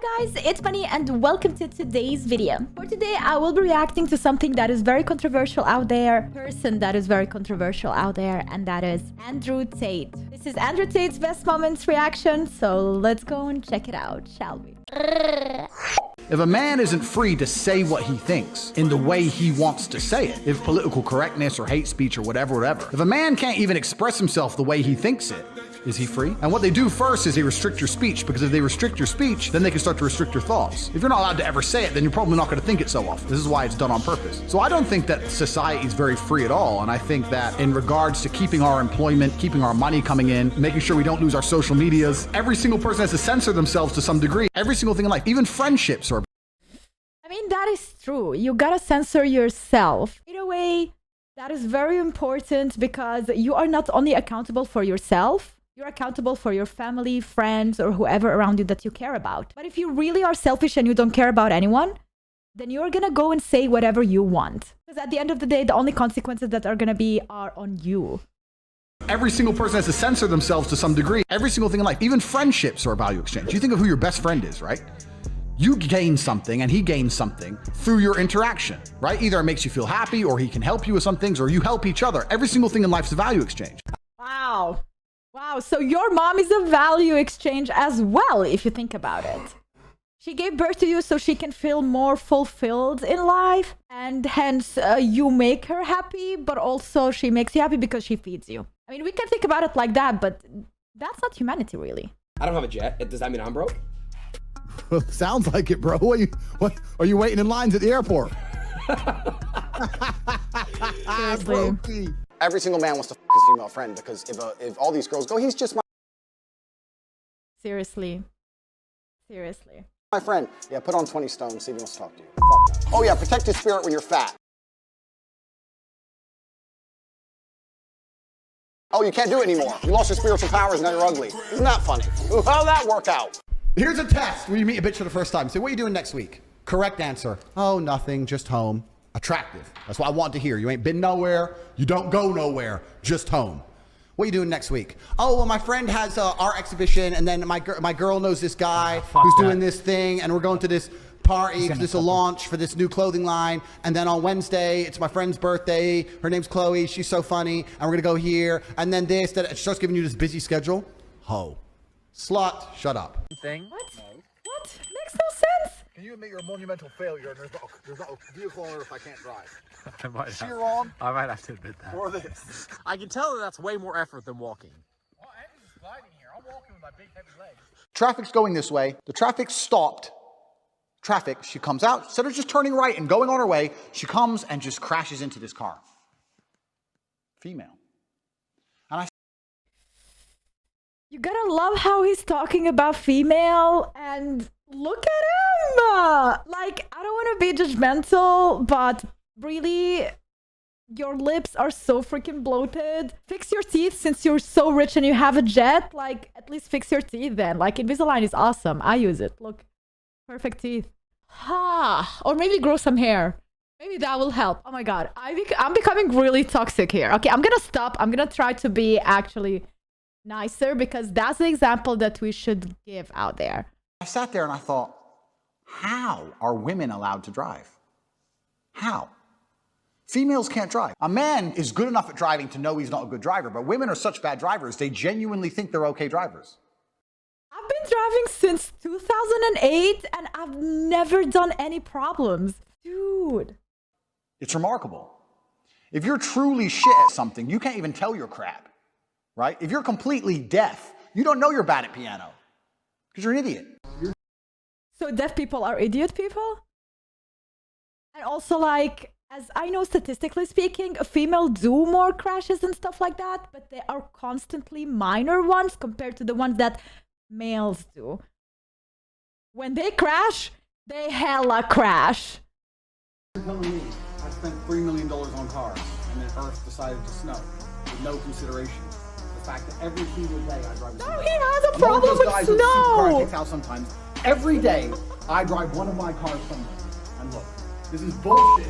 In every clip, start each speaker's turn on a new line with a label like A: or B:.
A: Hi guys, it's Bunny and welcome to today's video. For today, I will be reacting to something that is very controversial out there, and that is Andrew Tate. This is Andrew Tate's best moments reaction, so let's go and check it out, shall we?
B: If a man isn't free to say what he thinks in the way he wants to say it, if political correctness or hate speech or whatever, if a man can't even express himself the way he thinks it, is he free? And what they do first is they restrict your speech, because if they restrict your speech, then they can start to restrict your thoughts. If you're not allowed to ever say it, then you're probably not going to think it so often. This is why it's done on purpose. So I don't think that society is very free at all. And I think that in regards to keeping our employment, keeping our money coming in, making sure we don't lose our social medias, every single person has to censor themselves to some degree. Every single thing in life, even friendships are.
A: I mean, that is true. You gotta censor yourself. In a way, that is very important because you are not only accountable for yourself, you're accountable for your family, friends, or whoever around you that you care about. But if you really are selfish and you don't care about anyone, then you're gonna go and say whatever you want. Because at the end of the day, the only consequences that are gonna be are on you.
B: Every single person has to censor themselves to some degree. Every single thing in life, even friendships are a value exchange. You think of who your best friend is, right? You gain something and he gains something through your interaction, right? Either it makes you feel happy or he can help you with some things or you help each other. Every single thing in life is a value exchange.
A: Wow. Wow, so your mom is a value exchange as well, if you think about it. She gave birth to you so she can feel more fulfilled in life, and hence you make her happy, but also she makes you happy because she feeds you. I mean, we can think about it like that, but that's not humanity, really.
C: I don't have a jet. Does that mean I'm broke?
B: Well, sounds like it, bro. What are you waiting in lines at the airport?
A: Seriously.
C: Every single man wants to f his female friend because if all these girls go, he's just
A: Seriously.
C: my friend. Yeah, put on 20 stone, see if he wants to talk to you. Fuck no. Oh yeah, protect his spirit when you're fat. Oh, you can't do it anymore. You lost your spiritual powers, now you're ugly. Isn't that funny? Ooh, how'd that work out?
B: Here's a test when you meet a bitch for the first time. Say, what are you doing next week? Correct answer. Oh, nothing, just home. Attractive. That's what I want to hear. You ain't been nowhere. You don't go nowhere. Just home. What are you doing next week? Oh, well, my friend has an art exhibition, and then my girl knows this guy who's doing this thing, and we're going to this party because this is a launch for this new clothing line. And then on Wednesday, it's my friend's birthday. Her name's Chloe. She's so funny. And we're going to go here. And then this, that. She starts giving you this busy schedule. Ho. Slut. Shut up.
A: What? What? Makes no sense.
B: Can you admit you're a monumental failure and there's not a vehicle on earth I can't drive?
D: I might have to admit that.
B: Or this.
D: I can tell that that's way more effort than walking.
E: Well, I'm just gliding here. I'm walking with my big heavy legs.
B: Traffic's going this way. The traffic stopped. Traffic, she comes out. Instead of just turning right and going on her way, she comes and just crashes into this car. Female.
A: You gotta love how he's talking about female, and look at him! Like, I don't want to be judgmental, but really, your lips are so freaking bloated. Fix your teeth since you're so rich and you have a jet. Like, at least fix your teeth then. Like, Invisalign is awesome. I use it. Look, perfect teeth. Ha! Or maybe grow some hair. Maybe that will help. Oh my god, I'm becoming really toxic here. Okay, I'm gonna stop. I'm gonna try to be actually nicer, because that's the example that we should give out there.
B: I sat there and I thought, how are women allowed to drive? How? Females can't drive. A man is good enough at driving to know he's not a good driver, but women are such bad drivers, they genuinely think they're okay drivers.
A: I've been driving since 2008 and I've never done any problems. Dude.
B: It's remarkable. If you're truly shit at something, you can't even tell you're crap. Right? If you're completely deaf, you don't know you're bad at piano because you're an idiot.
A: So deaf people are idiot people? And also, like, as I know, statistically speaking, a female do more crashes and stuff like that, but they are constantly minor ones compared to the ones that males do. When they crash, they hella crash.
B: You're telling me I spent $3 million on cars and then Earth decided to snow with no consideration. The fact that every single day I drive.
A: No, he has a problem with snow.
B: Out sometimes. Every day I drive one of my cars somewhere. And look, this is bullshit.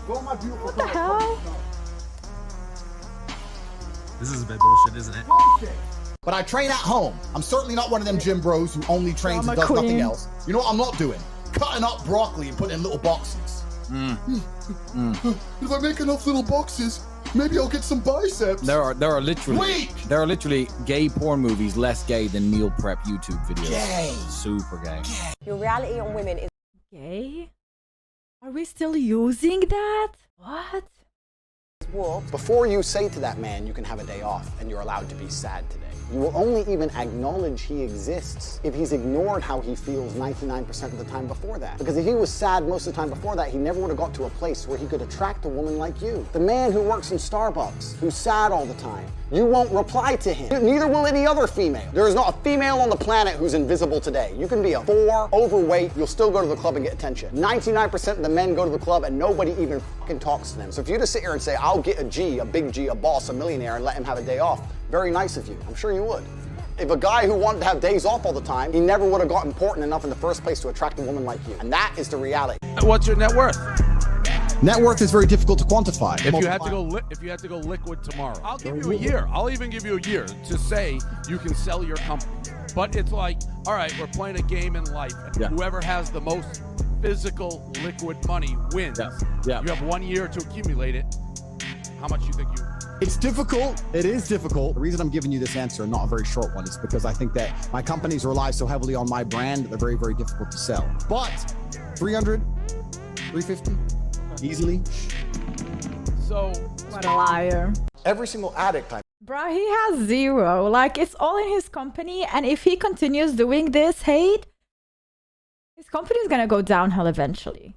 B: Go on my beautiful
A: What the hell?
D: This is a bit bullshit, isn't it?
B: Bullshit. But I train at home. I'm certainly not one of them gym bros who only trains and does nothing else. You know what I'm not doing? Cutting up broccoli and putting it in little boxes. If I make enough little boxes, maybe I'll get some biceps.
F: There are literally gay porn movies less gay than meal prep YouTube videos.
B: Gay.
F: Super gay.
G: Your reality on women is
A: Gay? Are we still using that? What?
G: warped.
C: Before you say to that man, you can have a day off and you're allowed to be sad today, you will only even acknowledge he exists if he's ignored how he feels 99% of the time before that. Because if he was sad most of the time before that, he never would have got to a place where he could attract a woman like you. The man who works in Starbucks, who's sad all the time, you won't reply to him. Neither will any other female. There is not a female on the planet who's invisible today. You can be a 4, overweight, you'll still go to the club and get attention. 99% of the men go to the club and nobody even fucking talks to them. So if you just sit here and say, I'll get a G, a big G, a boss, a millionaire, and let him have a day off, very nice of you. I'm sure you would. If a guy who wanted to have days off all the time, he never would have got important enough in the first place to attract a woman like you. And that is the reality.
D: What's your net worth?
B: Net worth is very difficult to quantify.
D: If you had to go liquid tomorrow, I'll give you a year. I'll even give you a year to say you can sell your company. But it's like, all right, we're playing a game in life.
F: Yeah.
D: Whoever has the most physical liquid money wins.
F: Yeah.
D: You have 1 year to accumulate it. How much you think you?
B: It's difficult. It is difficult. The reason I'm giving you this answer, not a very short one, is because I think that my companies rely so heavily on my brand that they're very, very difficult to sell. But 300, 350, easily.
D: So
A: What a liar.
C: Every single addict I
A: Bro, he has 0. Like, it's all in his company, and if he continues doing this hate, his company is gonna go downhill eventually.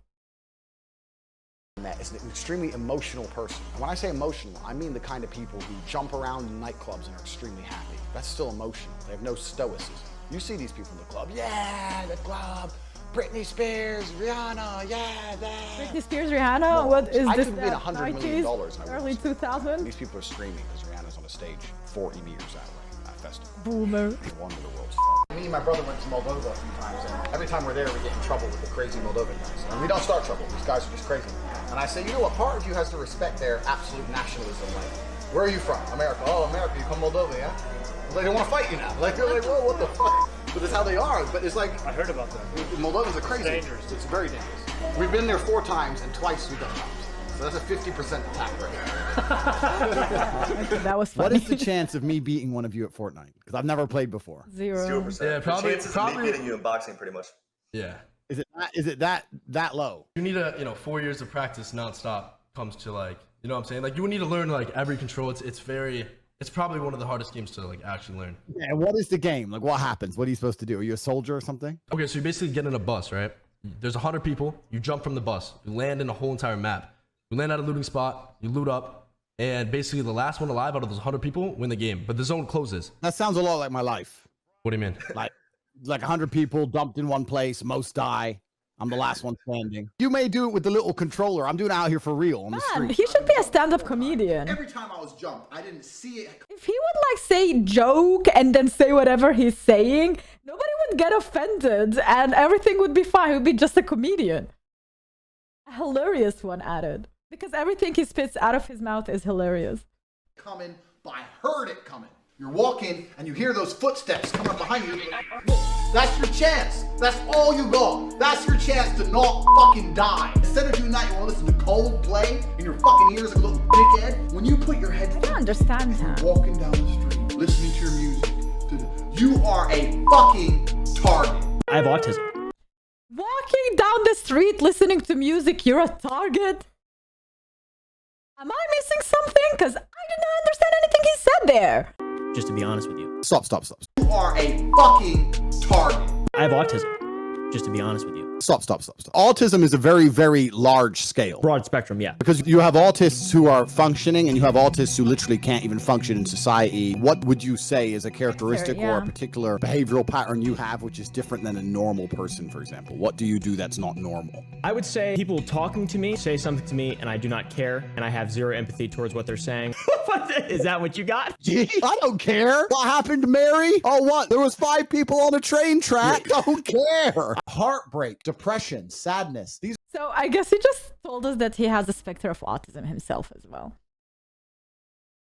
C: met is an extremely emotional person. And when I say emotional, I mean the kind of people who jump around in nightclubs and are extremely happy. That's still emotional. They have no stoicism. You see these people in the club. Yeah, the club. Britney Spears, Rihanna, yeah, that.
A: Britney Spears, Rihanna? What is
C: I
A: this?
C: could win $100 million.
A: 90s,
C: and I
A: early
C: wouldn't.
A: 2000s?
C: These people are screaming because Rihanna's on a stage 40 meters that way at that festival.
A: Boomer.
C: No wonder the world's fucked. Me and my brother went to Moldova a few times, and every time we're there, we get in trouble with the crazy Moldovan guys. And we don't start trouble. These guys are just crazy. And I say, you know what? Part of you has to respect their absolute nationalism. Like, where are you from? America. Oh, America. You come Moldova, yeah? Like, they want to fight you now. Like, they're like, whoa, what the fuck? But that's how they are. But it's like,
E: I heard about that.
C: Moldovans are crazy.
E: It's dangerous.
C: It's very dangerous. We've been there 4 times, and twice we've done cops. So that's a 50% attack rate.
A: That was funny.
B: What is the chance of me beating one of you at Fortnite? Because I've never played before.
A: 0.
H: 0%.
E: Yeah, probably-
H: Chances of me beating you in boxing, pretty much.
E: Yeah.
B: Is it that low?
E: You need 4 years of practice nonstop comes to like, you know what I'm saying? Like you would need to learn like every control. It's probably one of the hardest games to like actually learn.
B: Yeah, and what is the game? Like, what happens? What are you supposed to do? Are you a soldier or something?
E: Okay, so you basically get in a bus, right? There's 100 people. You jump from the bus. You land in a whole entire map. You land at a looting spot. You loot up. And basically the last one alive out of those 100 people win the game. But the zone closes.
B: That sounds a lot like my life.
E: What do you mean?
B: Like 100 people dumped in one place, most die. I'm the last one standing. You may do it with the little controller. I'm doing it out here for real on the
A: Man,
B: street.
A: he should be a stand-up comedian.
B: Every time I was jumped, I didn't see it.
A: If he would like say joke and then say whatever he's saying, nobody would get offended and everything would be fine. He would be just a comedian. A hilarious one added. Because everything he spits out of his mouth is hilarious.
B: Coming, but I heard it coming. You're walking and you hear those footsteps coming up behind you. That's your chance. That's all you got. That's your chance to not fucking die. Instead of doing that, you want to listen to Coldplay in your fucking ears like a little dickhead. When you put your head
A: I don't understand him.
B: walking down the street, listening to your music, you are a fucking target.
I: I have autism.
A: Walking down the street listening to music, you're a target? Am I missing something? Because I did not understand anything he said there.
I: Just to be honest with you.
B: Stop. You are a fucking target.
I: I have autism. Just to be honest with you.
B: Stop. Autism is a very, very large scale.
I: Broad spectrum, yeah.
B: Because you have autists who are functioning and you have autists who literally can't even function in society. What would you say is a characteristic or a particular behavioral pattern you have which is different than a normal person, for example? What do you do that's not normal?
I: I would say people talking to me say something to me and I do not care and I have 0 empathy towards what they're saying. Is that what you got?
B: Gee, I don't care. What happened to Mary? Oh, what? There was 5 people on a train track. Don't care. Heartbreak, depression, sadness. These
A: So I guess he just told us that he has a specter of autism himself as well.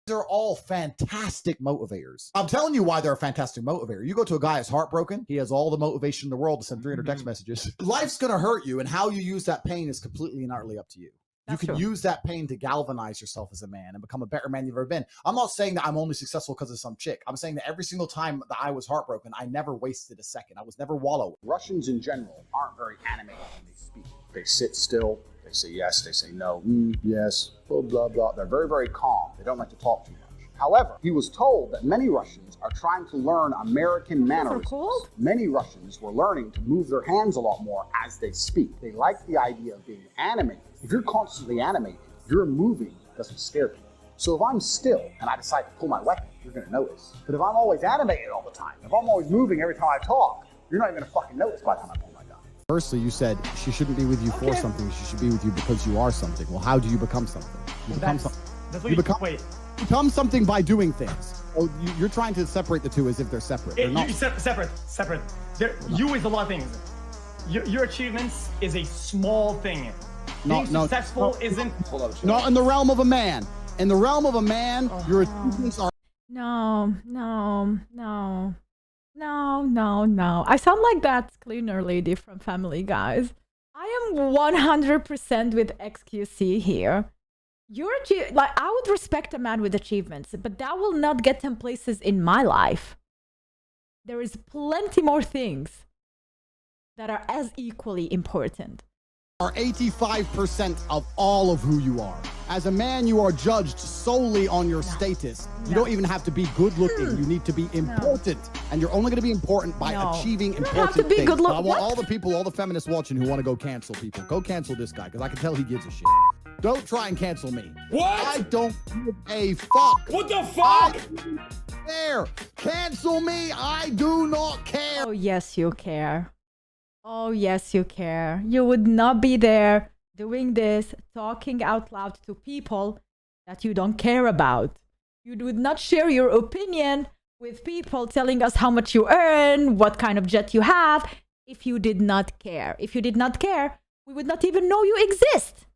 B: They're all fantastic motivators. I'm telling you why they're a fantastic motivator. You go to a guy that's heartbroken, he has all the motivation in the world to send 300 text messages. Life's gonna hurt you, and how you use that pain is completely and utterly up to you. You can use that pain to galvanize yourself as a man and become a better man you've ever been. I'm not saying that I'm only successful because of some chick. I'm saying that every single time that I was heartbroken, I never wasted a second. I was never wallowing.
C: Russians in general aren't very animated when they speak. They sit still, they say yes, they say no, yes, blah, blah, blah. They're very, very calm. They don't like to talk too much. However, he was told that many Russians are trying to learn American mannerisms.
A: Cool.
C: Many Russians were learning to move their hands a lot more as they speak. They like the idea of being animated. If you're constantly animated, your moving doesn't scare people. So if I'm still and I decide to pull my weapon, you're gonna notice. But if I'm always animated all the time, if I'm always moving every time I talk, you're not even gonna fucking notice by the time I pull my gun.
B: Firstly, you said she shouldn't be with you for something. She should be with you because you are something. Well, how do you become something? You become something.
I: That's what wait.
B: Become something by doing things. Oh, you're trying to separate the two as if they're separate. They're not.
I: Separate. You is a lot of things. Your achievements is a small thing. Being successful isn't.
B: Not in the realm of a man. In the realm of a man, your achievements are.
A: No. I sound like that cleaner lady from Family Guys. I am 100% with XQC here. I would respect a man with achievements, but that will not get him places in my life. There is plenty more things that are as equally important.
B: Are 85% of all of who you are. As a man, you are judged solely on your status. You don't even have to be good looking. You need to be important. And you're only going to be important by achieving important things. But I want all the people, all the feminists watching who want to go cancel people. Go cancel this guy, because I can tell he gives a shit. Don't try and cancel me.
J: What?
B: I don't give a fuck.
J: What the fuck?
B: I don't care. Cancel me. I do not care.
A: Oh, yes, you care. Oh, yes, you care. You would not be there doing this, talking out loud to people that you don't care about. You would not share your opinion with people telling us how much you earn, what kind of jet you have, if you did not care. If you did not care, we would not even know you exist.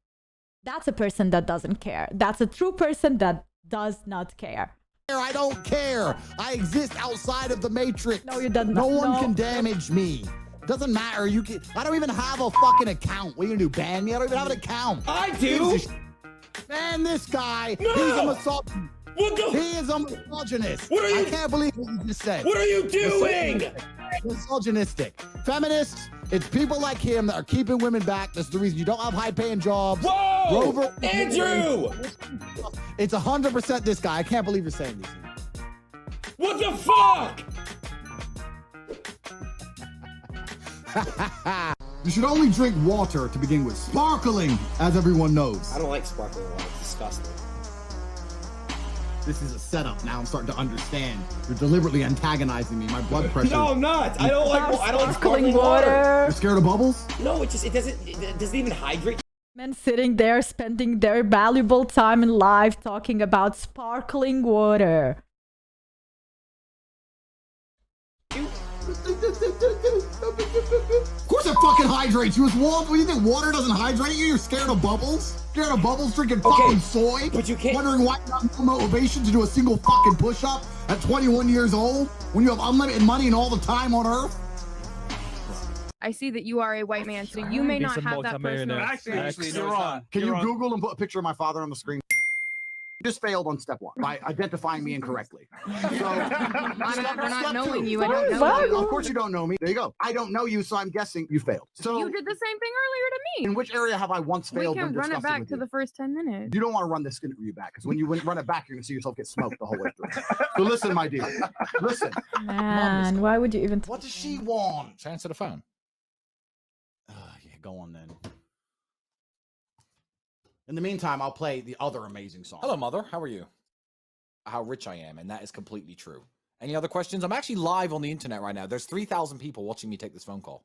A: That's a person that doesn't care. That's a true person that does not care.
B: I don't care. I exist outside of the matrix.
A: No, you don't.
B: No one can damage me. Doesn't matter. I don't even have a fucking account. What are you gonna do? Ban me? I don't even have an account.
J: I do.
B: Man, this guy.
J: No.
B: He's a misogynist.
J: What the?
B: He is a misogynist.
J: What are you?
B: I can't believe what you just said.
J: What are you doing?
B: Misogynistic. Feminists, it's people like him that are keeping women back. That's the reason you don't have high-paying jobs.
J: Whoa!
B: Rover,
J: Andrew!
B: It's 100% this guy. I can't believe you're saying these things.
J: What the fuck?
B: You should only drink water to begin with. Sparkling, as everyone knows.
K: I don't like sparkling water. It's disgusting.
B: This is a setup now. I'm starting to understand. You're deliberately antagonizing me. My blood pressure.
J: No, I'm not. I don't like
A: Sparkling water.
B: You're scared of bubbles?
K: No, it doesn't even hydrate.
A: Men sitting there spending their valuable time in life talking about sparkling water.
B: Of course it fucking hydrates you. What do you think, water doesn't hydrate you? You're scared of bubbles? Scared of bubbles drinking fucking soy?
K: But you can't.
B: Wondering why you have no motivation to do a single fucking push-up at 21 years old when you have unlimited money and all the time on earth?
L: I see that you are a white man, so you may not have that personal experience.
B: Can you Google and put a picture of my father on the screen? You just failed on step one by identifying me incorrectly. So,
L: For not knowing you, I don't know you.
B: Of course you don't know me. There you go. I don't know you, so I'm guessing you failed. So
L: You did the same thing earlier to me.
B: in which area have I once failed?
L: We can
B: when
L: run it
B: discussing
L: back
B: with
L: to
B: you?
L: the first 10 minutes.
B: You don't want to run this interview back, because when you run it back, you're going to see yourself get smoked the whole way through. So listen, my dear. Listen.
A: Man, why would you even...
B: What does she want?
F: Answer the phone.
B: Yeah, go on then. In the meantime, I'll play the other amazing song.
F: Hello, mother. How are you? How rich I am, and that is completely true. Any other questions? I'm actually live on the internet right now. There's 3,000 people watching me take this phone call.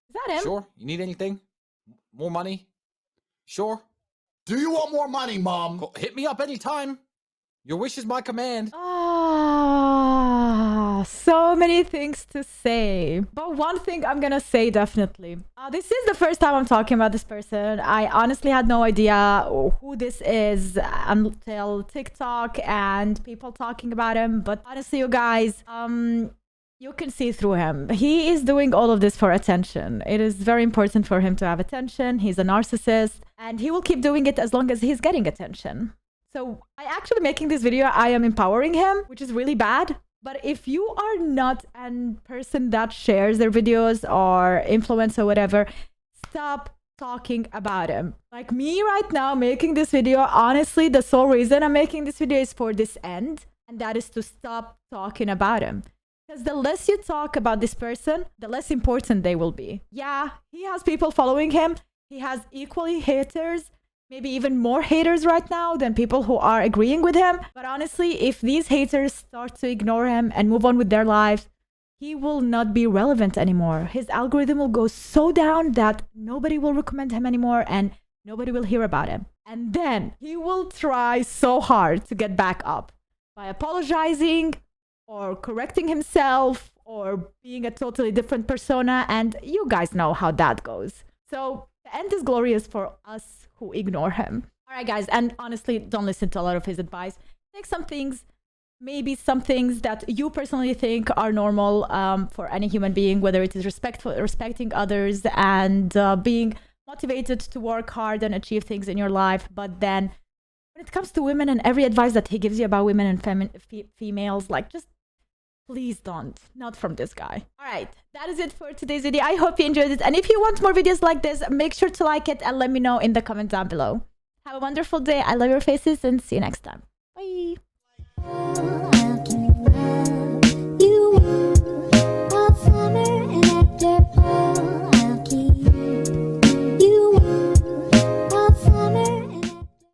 A: Is that him?
F: Sure. You need anything? More money? Sure.
B: Do you want more money, Mom?
F: Hit me up anytime. Your wish is my command.
A: Ah, so many things to say, but one thing I'm gonna say definitely. This is the first time I'm talking about this person. I honestly had no idea who this is until TikTok and people talking about him. But honestly, you guys, you can see through him. He is doing all of this for attention. It is very important for him to have attention. He's a narcissist, and he will keep doing it as long as he's getting attention. So by actually making this video, I am empowering him, which is really bad. But if you are not a person that shares their videos or influence or whatever, stop talking about him. Like me right now making this video, honestly, the sole reason I'm making this video is for this end. And that is to stop talking about him. Because the less you talk about this person, the less important they will be. Yeah, he has people following him. He has equally haters. Maybe even more haters right now than people who are agreeing with him. But honestly, if these haters start to ignore him and move on with their lives, he will not be relevant anymore. His algorithm will go so down that nobody will recommend him anymore and nobody will hear about him. And then he will try so hard to get back up by apologizing or correcting himself or being a totally different persona. And you guys know how that goes. So the end is glorious for us who ignore him. All right, guys, and honestly, don't listen to a lot of his advice. Take some things, maybe some things that you personally think are normal for any human being, whether it is respecting others and being motivated to work hard and achieve things in your life. But then when it comes to women and every advice that he gives you about women and females, like just please don't. Not from this guy. All right, that is it for today's video. I hope you enjoyed it. And if you want more videos like this, make sure to like it and let me know in the comment down below. Have a wonderful day. I love your faces and see you next time. Bye.